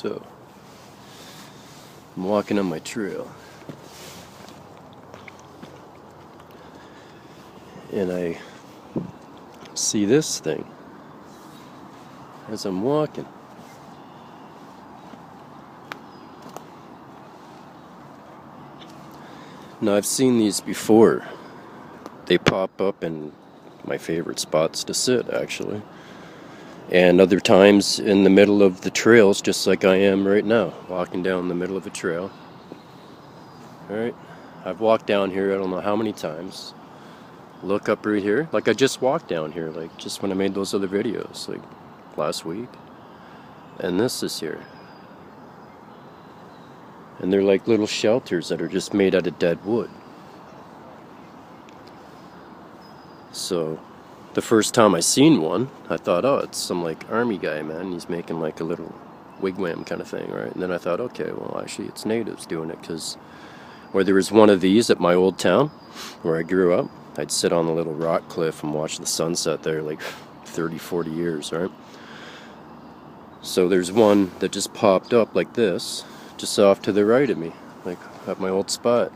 So, I'm walking on my trail, and I see this thing as I'm walking. Now, I've seen these before. They pop up in my favorite spots to sit, actually. And other times in the middle of the trails, just like I am right now, walking down the middle of a trail. Alright, I've walked down here I don't know how many times. Look up right here, like I just walked down here, like just when I made those other videos, like last week. And this is here. And they're like little shelters that are just made out of dead wood. So, the first time I seen one, I thought, oh, it's some like army guy, man. He's making like a little wigwam kind of thing, right? And then I thought, okay, well, actually, it's natives doing it, because where there was one of these at my old town, where I grew up, I'd sit on a little rock cliff and watch the sunset there like 30, 40 years, right? So there's one that just popped up like this, just off to the right of me, like at my old spot.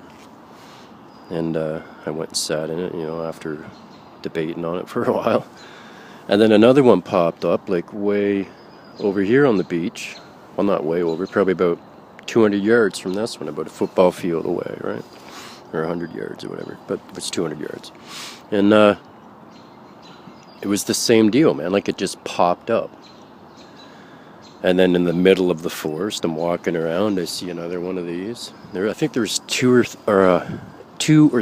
And I went and sat in it, after debating on it for a while. And then another one popped up like way over here on the beach. Well, not way over, probably about 200 yards from this one, about a football field away, right? Or 100 yards or whatever, but it's 200 yards. And it was the same deal, man, like it just popped up. And then in the middle of the forest, I'm walking around, I see another one of these. I think there's two or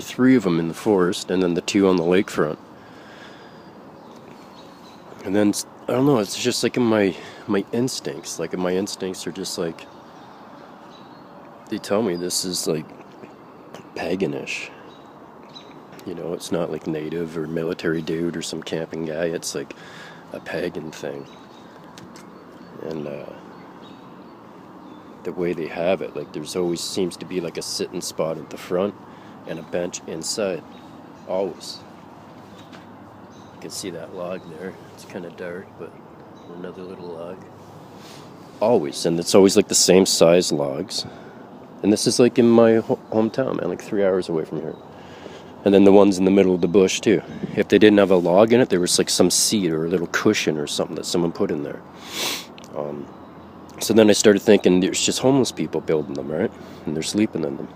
three of them in the forest, and then the two on the lakefront. And then, I don't know, it's just like in my instincts. Like, my instincts are just like, they tell me this is like paganish. It's not like native or military dude or some camping guy. It's like a pagan thing. And the way they have it, like there's always seems to be like a sitting spot at the front and a bench inside. Always. You can see that log there. It's kind of dark, but another little log. Always. And it's always like the same size logs. And this is like in my hometown, man, like 3 hours away from here. And then the ones in the middle of the bush, too. If they didn't have a log in it, there was like some seat or a little cushion or something that someone put in there. So then I started thinking there's just homeless people building them, right? And they're sleeping in them.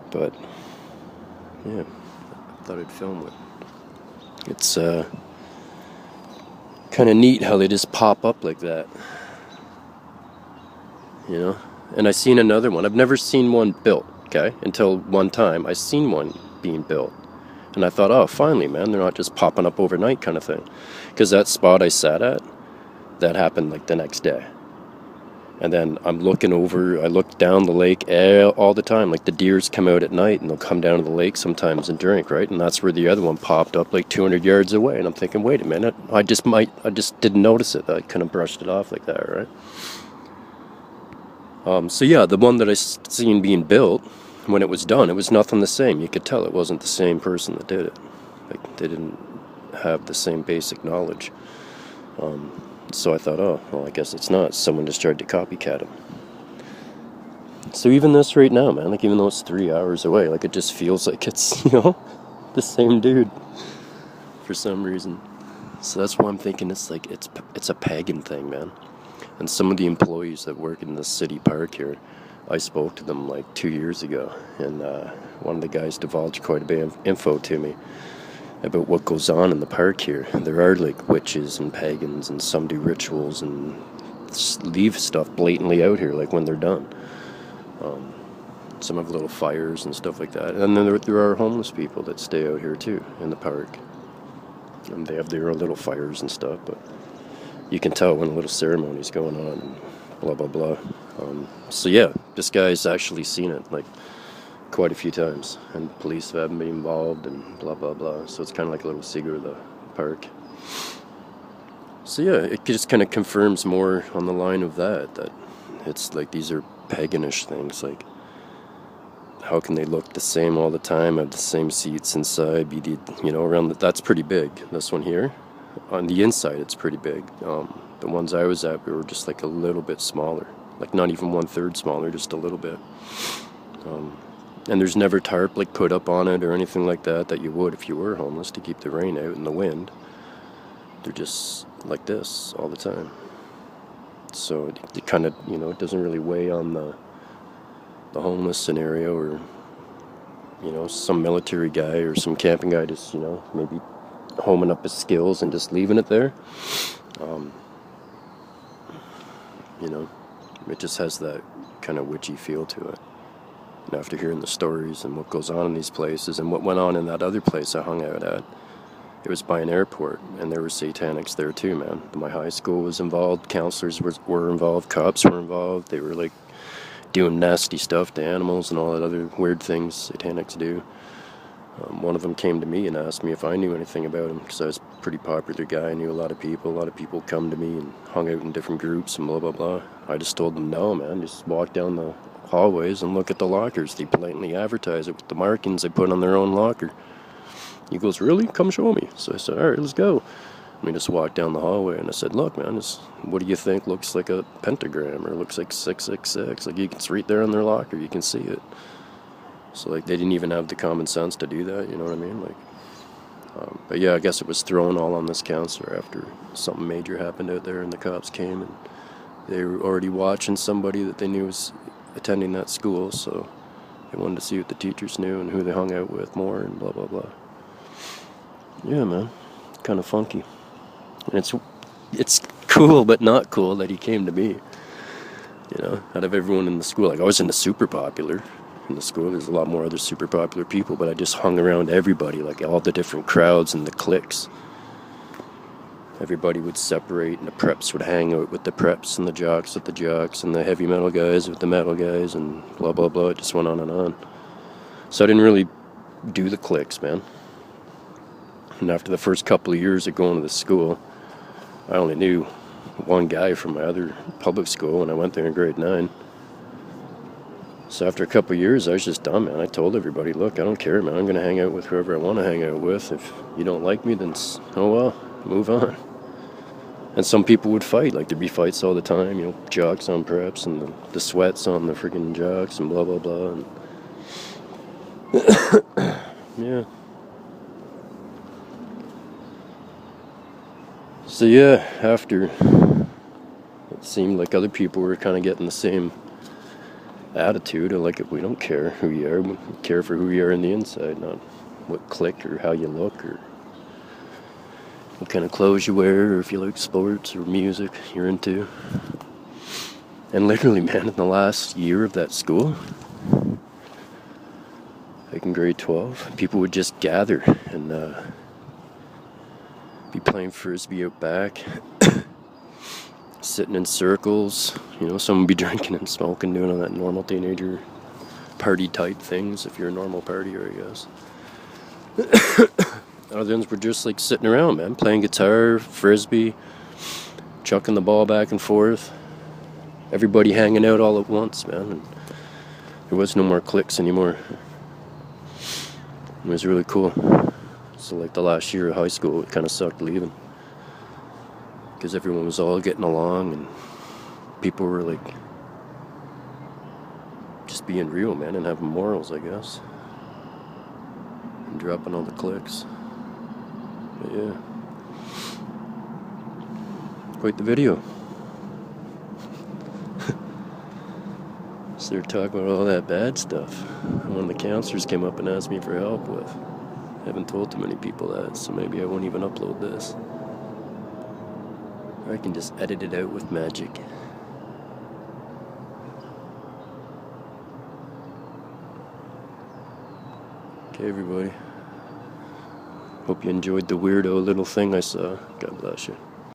But, yeah, I thought I'd film it. It's kind of neat how they just pop up like that. And I seen another one. I've never seen one built, okay? Until one time I seen one being built. And I thought, oh, finally, man, they're not just popping up overnight kind of thing. Because that spot I sat at, that happened like the next day. And then I look down the lake all the time. Like the deers come out at night and they'll come down to the lake sometimes and drink, right? And that's where the other one popped up like 200 yards away. And I'm thinking, wait a minute, I just didn't notice it. I kind of brushed it off like that, right? So yeah, the one that I seen being built, when it was done, it was nothing the same. You could tell it wasn't the same person that did it. Like they didn't have the same basic knowledge. So I thought, oh, well, I guess it's not. Someone just tried to copycat him. So even this right now, man, like even though it's 3 hours away, like it just feels like it's, the same dude for some reason. So that's why I'm thinking it's like, it's a pagan thing, man. And some of the employees that work in the city park here, I spoke to them like 2 years ago, and one of the guys divulged quite a bit of info to me about what goes on in the park here. There are like witches and pagans, and some do rituals and leave stuff blatantly out here, like when they're done. Some have little fires and stuff like that. And then there are homeless people that stay out here too, in the park. And they have their own little fires and stuff, but you can tell when a little ceremony's going on, and blah, blah, blah. So yeah, this guy's actually seen it, like, quite a few times, and police haven't been involved, and blah blah blah. So it's kind of like a little secret of the park. So yeah, it just kind of confirms more on the line of that it's like these are paganish things. Like, how can they look the same all the time, have the same seats inside, around that's pretty big. This one here, on the inside, it's pretty big. The ones I was at, we were just like a little bit smaller, like not even 1/3 smaller, just a little bit. And there's never tarp like put up on it or anything like that you would if you were homeless to keep the rain out and the wind. They're just like this all the time. So it kind of, you know, it doesn't really weigh on the homeless scenario, or, you know, some military guy or some camping guy just, you know, maybe homing up his skills and just leaving it there. You know, it just has that kind of witchy feel to it. And after hearing the stories and what goes on in these places and what went on in that other place I hung out at, it was by an airport, and there were satanics there too, man. My high school was involved, counselors were involved, cops were involved. They were like doing nasty stuff to animals and all that other weird things satanics do. One of them came to me and asked me if I knew anything about him, because I was a pretty popular guy. I knew a lot of people come to me and hung out in different groups and blah blah blah. I just told them, no man, just walk down the hallways and look at the lockers. They blatantly advertise it with the markings they put on their own locker. He goes, really? Come show me. So I said, alright, let's go. And we just walked down the hallway, and I said, look man, what do you think looks like a pentagram or looks like 666? Like, it's right there on their locker, you can see it. So like, they didn't even have the common sense to do that, you know what I mean? Like, but yeah, I guess it was thrown all on this counselor after something major happened out there, and the cops came, and they were already watching somebody that they knew was attending that school, so they wanted to see what the teachers knew and who they hung out with more and blah blah blah. Yeah man, kind of funky. And it's cool but not cool that he came to me, you know, out of everyone in the school. Like, I wasn't a super popular in the school, there's a lot more other super popular people, but I just hung around everybody, like all the different crowds and the cliques. Everybody would separate, and the preps would hang out with the preps, and the jocks with the jocks, and the heavy metal guys with the metal guys, and blah blah blah. It just went on and on. So I didn't really do the cliques, man. And after the first couple of years of going to the school, I only knew one guy from my other public school when I went there in grade 9. So after a couple of years, I was just done, man. I told everybody, look, I don't care, man. I'm going to hang out with whoever I want to hang out with. If you don't like me, then oh well, move on. And some people would fight, like there'd be fights all the time, you know, jocks on preps and the sweats on the freaking jocks and blah blah blah. And yeah. So yeah, after it seemed like other people were kind of getting the same attitude of like, if we don't care who you are, we care for who you are on the inside, not what clique or how you look or what kind of clothes you wear, or if you like sports or music you're into. And literally, man, in the last year of that school, like in grade 12, people would just gather and be playing frisbee out back, sitting in circles, you know, some would be drinking and smoking, doing all that normal teenager party type things, if you're a normal partier, I guess. Other ones were just like sitting around, man, playing guitar, frisbee, chucking the ball back and forth. Everybody hanging out all at once, man. And there was no more cliques anymore. It was really cool. So like the last year of high school, it kind of sucked leaving, because everyone was all getting along and people were like just being real, man, and having morals, I guess, and dropping all the cliques. But yeah, quite the video. So they're talking about all that bad stuff. One of the counselors came up and asked me for help with. I haven't told too many people that, so maybe I won't even upload this. Or I can just edit it out with magic. Okay, everybody. Hope you enjoyed the weirdo little thing I saw. God bless you.